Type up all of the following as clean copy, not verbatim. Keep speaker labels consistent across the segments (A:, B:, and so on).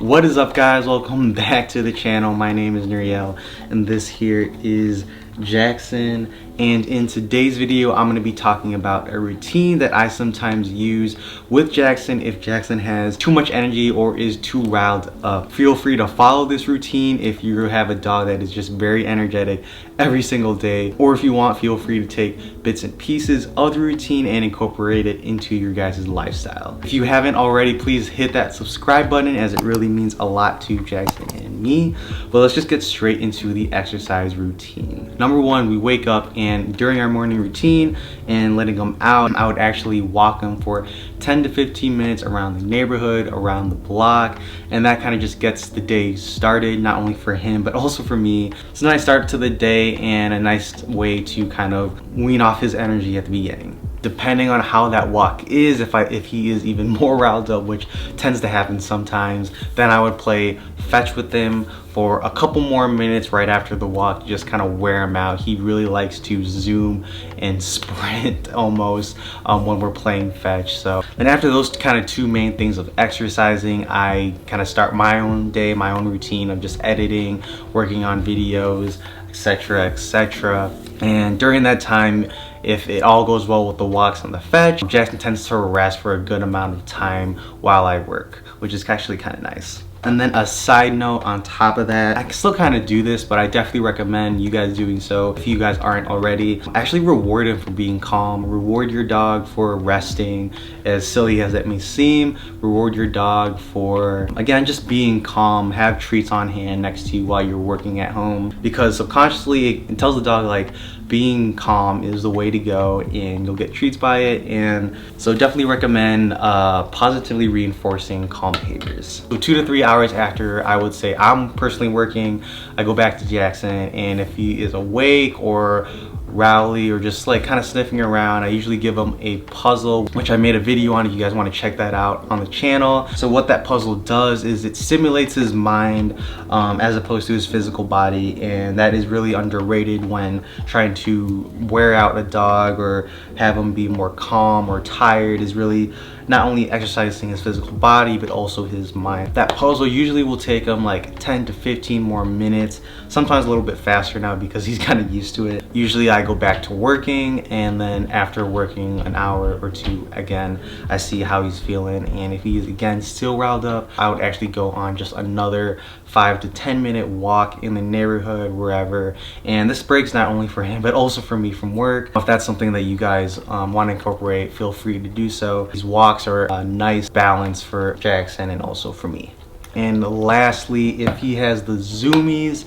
A: What is up, guys? Welcome back to the channel. My name is Nuriel and this here is Jackson, and in today's video I'm going to be talking about a routine that I sometimes use with Jackson if Jackson has too much energy or is too riled up. Feel free to follow this routine if you have a dog that is just very energetic every single day, or if you want, feel free to take bits and pieces of the routine and incorporate it into your guys' lifestyle. If you haven't already, please hit that subscribe button as it really means a lot to Jackson and me. But let's just get straight into the exercise routine. Number one, we wake up, and during our morning routine and letting him out, I would actually walk him for 10 to 15 minutes around the neighborhood, around the block, and that kind of just gets the day started, not only for him but also for me. It's a nice start to the day and a nice way to kind of wean off his energy at the beginning. Depending on how that walk is, if he is even more riled up, which tends to happen sometimes, then I would play fetch with him for a couple more minutes right after the walk, just kind of wear him out. He really likes to zoom and sprint almost when we're playing fetch. So then after those kind of two main things of exercising, I kind of start my own day, my own routine of just editing, working on videos, etc, etc. And during that time, if it all goes well with the walks and the fetch, Jackson tends to rest for a good amount of time while I work, which is actually kind of nice. And then a side note on top of that, I can still kind of do this, but I definitely recommend you guys doing so if you guys aren't already. Actually reward him for being calm. Reward your dog for resting, as silly as it may seem. Reward your dog for, again, just being calm. Have treats on hand next to you while you're working at home, because subconsciously it tells the dog like being calm is the way to go and you'll get treats by it. And so definitely recommend positively reinforcing calm behaviors. So 2 to 3 hours after, I would say, I'm personally working, I go back to Jackson, and if he is awake or rowdy or just like kind of sniffing around, I usually give him a puzzle, which I made a video on if you guys want to check that out on the channel. So what that puzzle does is it stimulates his mind as opposed to his physical body, and that is really underrated when trying to wear out a dog or have him be more calm or tired. Is really not only exercising his physical body but also his mind. That puzzle usually will take him like 10 to 15 more minutes, sometimes a little bit faster now because he's kind of used to it. Usually I go back to working, and then after working an hour or two, again, I see how he's feeling, and if he's again still riled up, I would actually go on just another 5 to 10 minute walk in the neighborhood, wherever. And this breaks not only for him but also for me from work. If that's something that you guys want to incorporate, feel free to do so. These walks are a nice balance for Jackson and also for me. And lastly, if he has the zoomies,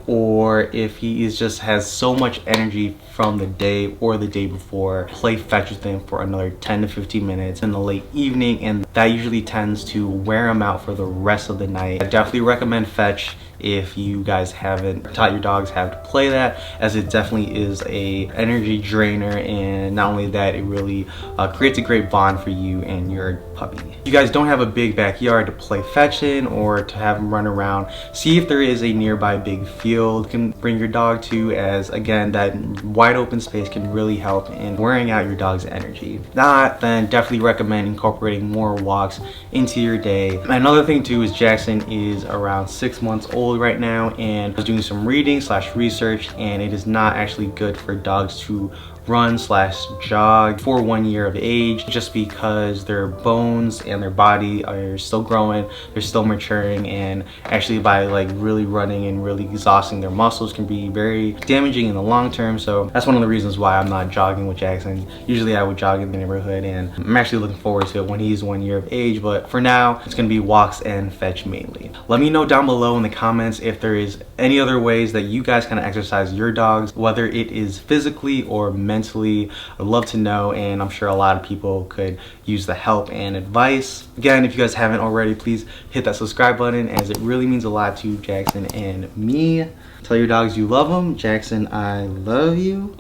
A: or if he has so much energy from the day or the day before, play fetch with him for another 10 to 15 minutes in the late evening, and that usually tends to wear him out for the rest of the night. I definitely recommend fetch if you guys haven't taught your dogs how to play that, as it definitely is a energy drainer, and not only that, it really creates a great bond for you and your puppy. If you guys don't have a big backyard to play fetch in or to have him run around, see if there is a nearby big field you can bring your dog to, as again, that wide open space can really help in wearing out your dog's energy. If not, then definitely recommend incorporating more walks into your day. Another thing too is Jackson is around 6 months old right now, and I was doing some reading / research, and it is not actually good for dogs to run / jog for 1 year of age, just because their bones and their body are still growing, they're still maturing, and actually by like really running and really exhausting their muscles can be very damaging in the long term. So that's one of the reasons why I'm not jogging with Jackson. Usually I would jog in the neighborhood, and I'm actually looking forward to it when he's 1 year of age, but for now it's going to be walks and fetch mainly. Let me know down below in the comments if there is any other ways that you guys kind of exercise your dogs, whether it is physically or mentally. I'd love to know, and I'm sure a lot of people could use the help and advice. Again, if you guys haven't already, please hit that subscribe button, as it really means a lot to Jackson and me. Tell your dogs you love them. Jackson, I love you.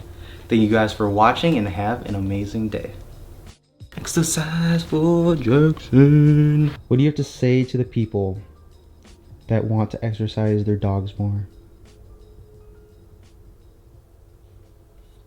A: Thank you guys for watching, and have an amazing day. Exercise for Jackson. What do you have to say to the people that want to exercise their dogs more?